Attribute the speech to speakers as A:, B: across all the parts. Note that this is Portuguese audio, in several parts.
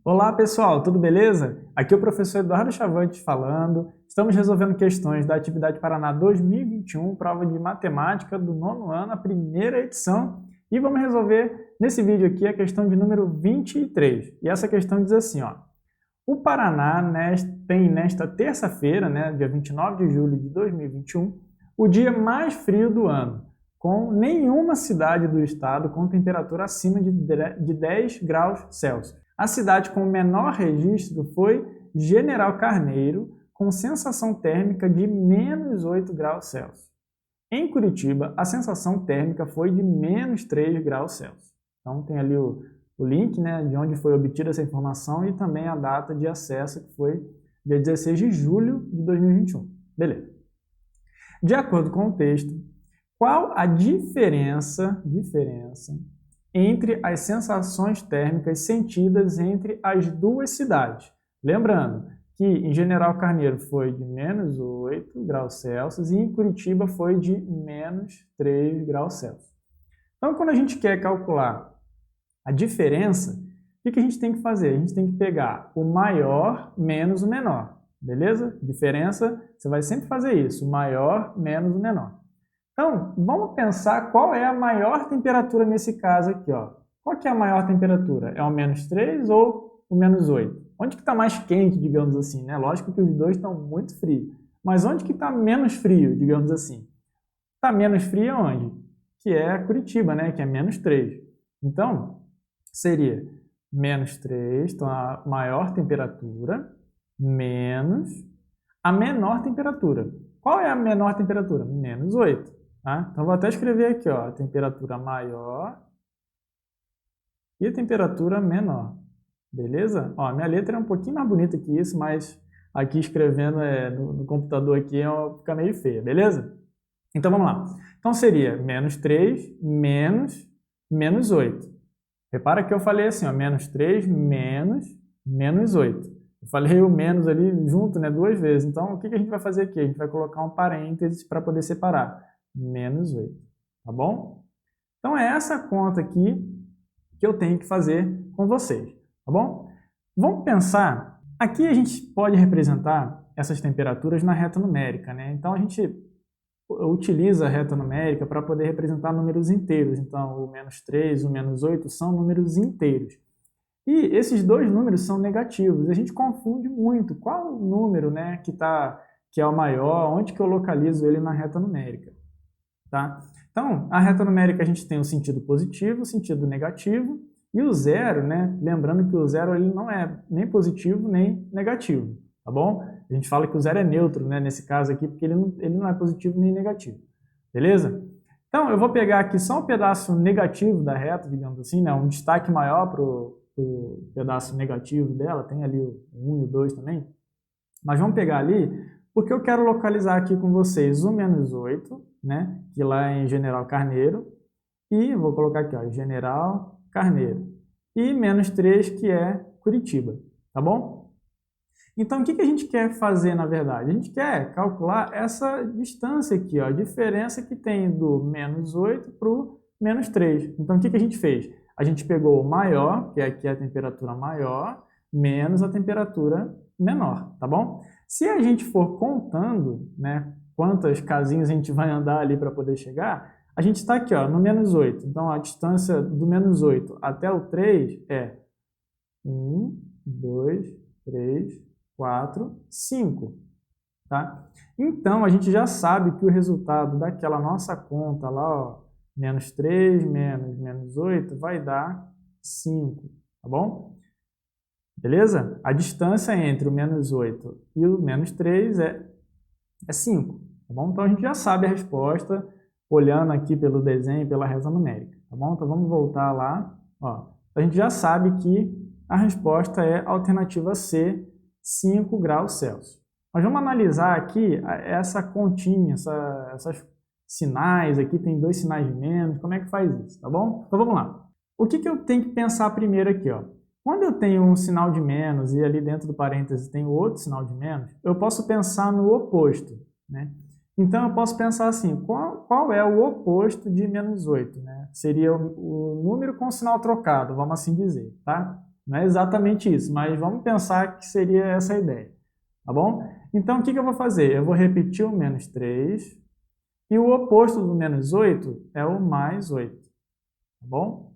A: Olá pessoal, tudo beleza? Aqui é o professor Eduardo Chavante falando. Estamos resolvendo questões da Atividade Paraná 2021, prova de matemática do nono ano, a primeira edição. E vamos resolver nesse vídeo aqui a questão de número 23. E essa questão diz assim, ó. O Paraná tem nesta terça-feira, dia 29 de julho de 2021, o dia mais frio do ano, com nenhuma cidade do estado com temperatura acima de 10 graus Celsius. A cidade com o menor registro foi General Carneiro, com sensação térmica de menos 8 graus Celsius. Em Curitiba, a sensação térmica foi de menos 3 graus Celsius. Então tem ali o link, de onde foi obtida essa informação e também a data de acesso, que foi dia 16 de julho de 2021. Beleza. De acordo com o texto, qual a diferença entre as sensações térmicas sentidas entre as duas cidades? Lembrando que em General Carneiro foi de menos 8 graus Celsius e em Curitiba foi de menos 3 graus Celsius. Então, quando a gente quer calcular a diferença, o que a gente tem que fazer? A gente tem que pegar o maior menos o menor, beleza? Diferença, você vai sempre fazer isso, o maior menos o menor. Então, vamos pensar qual é a maior temperatura nesse caso aqui, ó. Qual que é a maior temperatura? É o menos 3 ou o menos 8? Onde que está mais quente, digamos assim, né? Lógico que os dois estão muito frios. Mas onde que está menos frio, digamos assim? Está menos frio onde? Que é Curitiba, né? Que é menos 3. Então, seria menos 3, então a maior temperatura, menos a menor temperatura. Qual é a menor temperatura? Menos 8. Tá? Então, vou até escrever aqui, ó, a temperatura maior e a temperatura menor. Beleza? Ó, minha letra é um pouquinho mais bonita que isso, mas aqui escrevendo no computador aqui fica meio feia, beleza? Então, vamos lá. Então, seria menos 3 menos 8. Repara que eu falei assim, ó, menos 3 menos 8. Eu falei o menos ali junto, duas vezes. Então, o que a gente vai fazer aqui? A gente vai colocar um parênteses para poder separar. Menos 8, tá bom? Então, é essa conta aqui que eu tenho que fazer com vocês, tá bom? Vamos pensar, aqui a gente pode representar essas temperaturas na reta numérica, né? Então, a gente utiliza a reta numérica para poder representar números inteiros. Então, o menos 3, o menos 8 são números inteiros. E esses dois números são negativos. A gente confunde muito. Qual o número que é o maior? Onde que eu localizo ele na reta numérica? Tá? Então, a reta numérica a gente tem o sentido positivo, o sentido negativo, e o zero, lembrando que o zero ele não é nem positivo nem negativo, tá bom? A gente fala que o zero é neutro, nesse caso aqui, porque ele não é positivo nem negativo, beleza? Então, eu vou pegar aqui só um pedaço negativo da reta, digamos assim, um destaque maior para o pedaço negativo dela, tem ali o 1 e o 2 também, mas vamos pegar ali, porque eu quero localizar aqui com vocês o menos 8, que lá é em General Carneiro, e vou colocar aqui, ó, General Carneiro, e menos 3, que é Curitiba, tá bom? Então, o que a gente quer fazer, na verdade? A gente quer calcular essa distância aqui, ó, a diferença que tem do menos 8 para o menos 3. Então, o que a gente fez? A gente pegou o maior, que é aqui a temperatura maior, menos a temperatura menor, tá bom? Se a gente for contando, quantas casinhas a gente vai andar ali para poder chegar, a gente está aqui, ó, no menos 8. Então, a distância do menos 8 até o 3 é 1, 2, 3, 4, 5. Tá? Então, a gente já sabe que o resultado daquela nossa conta lá, ó, menos 3 menos 8, vai dar 5. Tá bom? Beleza? A distância entre o menos 8 e o menos 3 é 5. Tá bom? Então, a gente já sabe a resposta olhando aqui pelo desenho, pela reta numérica. Tá bom? Então, vamos voltar lá. Ó. A gente já sabe que a resposta é a alternativa C, 5 graus Celsius. Mas vamos analisar aqui essa continha, essas sinais aqui, tem 2 sinais de menos, como é que faz isso, tá bom? Então vamos lá. O que eu tenho que pensar primeiro aqui, ó? Quando eu tenho um sinal de menos e ali dentro do parênteses tem outro sinal de menos, eu posso pensar no oposto, Então eu posso pensar assim, qual é o oposto de menos 8, Seria o número com o sinal trocado, vamos assim dizer, tá? Não é exatamente isso, mas vamos pensar que seria essa a ideia, tá bom? Então, o que eu vou fazer? Eu vou repetir o menos 3 e o oposto do menos 8 é o mais 8, tá bom?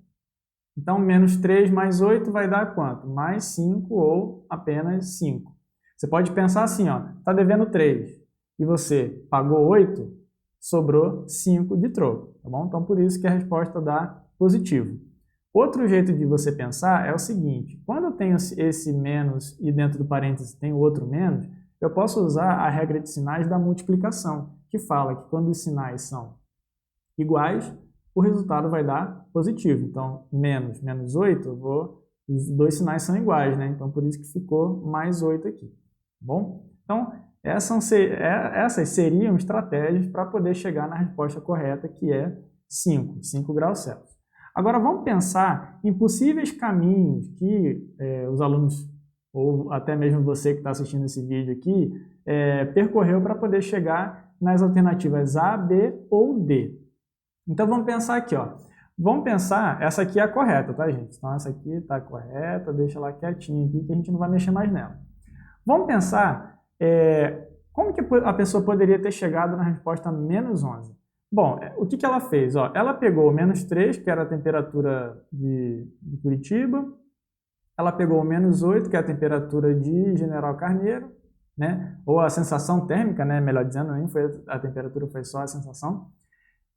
A: Então, menos 3 mais 8 vai dar quanto? Mais 5 ou apenas 5. Você pode pensar assim, ó, está devendo 3 e você pagou 8, sobrou 5 de troco, tá bom? Então, por isso que a resposta dá positivo. Outro jeito de você pensar é o seguinte, quando eu tenho esse menos e dentro do parênteses tem outro menos, eu posso usar a regra de sinais da multiplicação, que fala que quando os sinais são iguais, o resultado vai dar positivo. Então, menos 8, os dois sinais são iguais, né? Então, por isso que ficou mais 8 aqui, tá bom? Então, essas seriam estratégias para poder chegar na resposta correta, que é 5 graus Celsius. Agora, vamos pensar em possíveis caminhos que os alunos, ou até mesmo você que está assistindo esse vídeo aqui, percorreu para poder chegar nas alternativas A, B ou D. Então, vamos pensar aqui, ó. Vamos pensar, essa aqui é a correta, tá, gente? Então, essa aqui está correta, deixa ela quietinha aqui, que a gente não vai mexer mais nela. Vamos pensar como que a pessoa poderia ter chegado na resposta menos 11. Bom, o que ela fez? Ó, ela pegou o menos 3, que era a temperatura de Curitiba, ela pegou o menos 8, que é a temperatura de General Carneiro, né? Ou a sensação térmica, né? Melhor dizendo, nem foi a temperatura, foi só a sensação.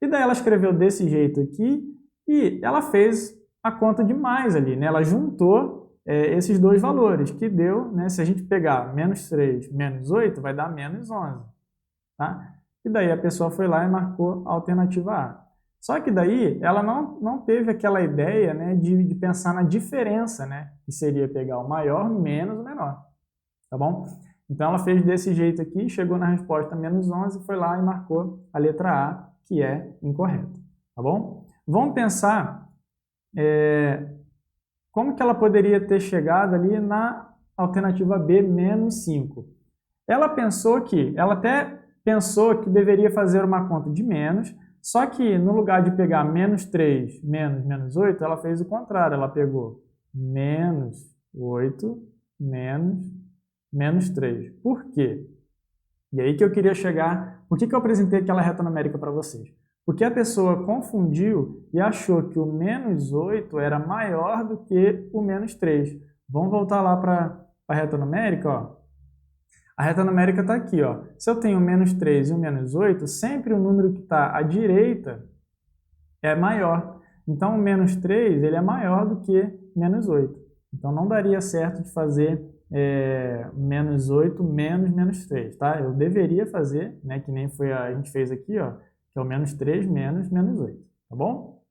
A: E daí ela escreveu desse jeito aqui e ela fez a conta de mais ali, né? Ela juntou esses dois valores, que deu, né? Se a gente pegar menos 3 menos 8, vai dar menos 11, tá? E daí a pessoa foi lá e marcou a alternativa A. Só que daí ela não teve aquela ideia, né, de pensar na diferença, né? Que seria pegar o maior menos o menor, tá bom? Então ela fez desse jeito aqui, chegou na resposta menos 11, foi lá e marcou a letra A, que é incorreta, tá bom? Vamos pensar como que ela poderia ter chegado ali na alternativa B, menos 5. Ela até pensou que deveria fazer uma conta de menos, só que no lugar de pegar menos 3 menos 8, ela fez o contrário, ela pegou menos 8 menos 3. Por quê? E aí que eu queria chegar. Por que eu apresentei aquela reta numérica para vocês? Porque a pessoa confundiu e achou que o menos 8 era maior do que o menos 3. Vamos voltar lá para a reta numérica, ó. A reta numérica está aqui, ó. Se eu tenho o menos 3 e o menos 8, sempre o número que está à direita é maior. Então, o menos 3 ele é maior do que menos 8. Então, não daria certo de fazer menos 8 menos 3, tá? Eu deveria fazer, né, que nem a gente fez aqui, ó, que é o menos 3 menos 8, tá bom?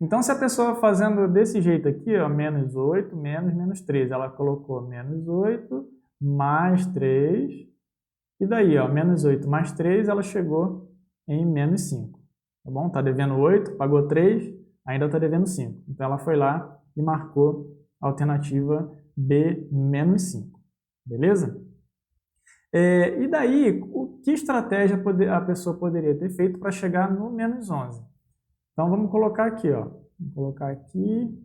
A: Então, se a pessoa fazendo desse jeito aqui, ó, menos 8 menos 3, ela colocou menos 8 mais 3, e daí, ó, menos 8 mais 3, ela chegou em menos 5, tá bom? Tá devendo 8, pagou 3, ainda está devendo 5. Então, ela foi lá e marcou a alternativa B, menos 5, beleza? E daí, que estratégia a pessoa poderia ter feito para chegar no menos 11? Então, vamos colocar aqui, ó. Vamos colocar aqui.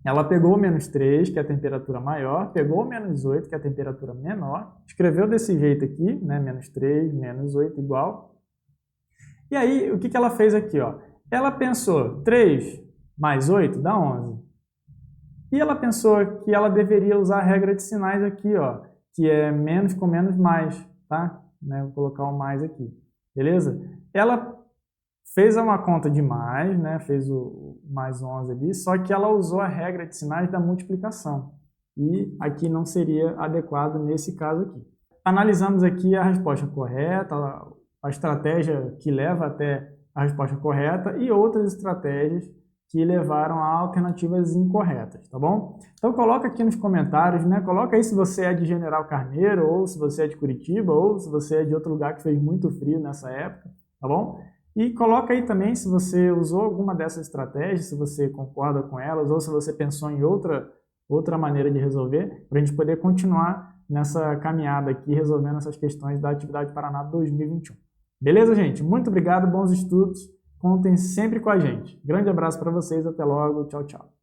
A: Ela pegou o menos 3, que é a temperatura maior, pegou o menos 8, que é a temperatura menor, escreveu desse jeito aqui, né? Menos 3, menos 8 igual. E aí, o que ela fez aqui, ó? Ela pensou, 3 mais 8 dá 11. E ela pensou que ela deveria usar a regra de sinais aqui, ó, que é menos com menos mais, tá? Né? Vou colocar o mais aqui, beleza? Ela fez uma conta de mais, né? Fez o mais 11 ali, só que ela usou a regra de sinais da multiplicação. E aqui não seria adequado nesse caso aqui. Analisamos aqui a resposta correta, a estratégia que leva até a resposta correta e outras estratégias que levaram a alternativas incorretas, tá bom? Então coloca aqui nos comentários, né? Coloca aí se você é de General Carneiro, ou se você é de Curitiba, ou se você é de outro lugar que fez muito frio nessa época, tá bom? E coloca aí também se você usou alguma dessas estratégias, se você concorda com elas, ou se você pensou em outra maneira de resolver, para a gente poder continuar nessa caminhada aqui, resolvendo essas questões da Atividade Paraná 2021. Beleza, gente? Muito obrigado, bons estudos. Contem sempre com a gente. Grande abraço para vocês, até logo, tchau, tchau.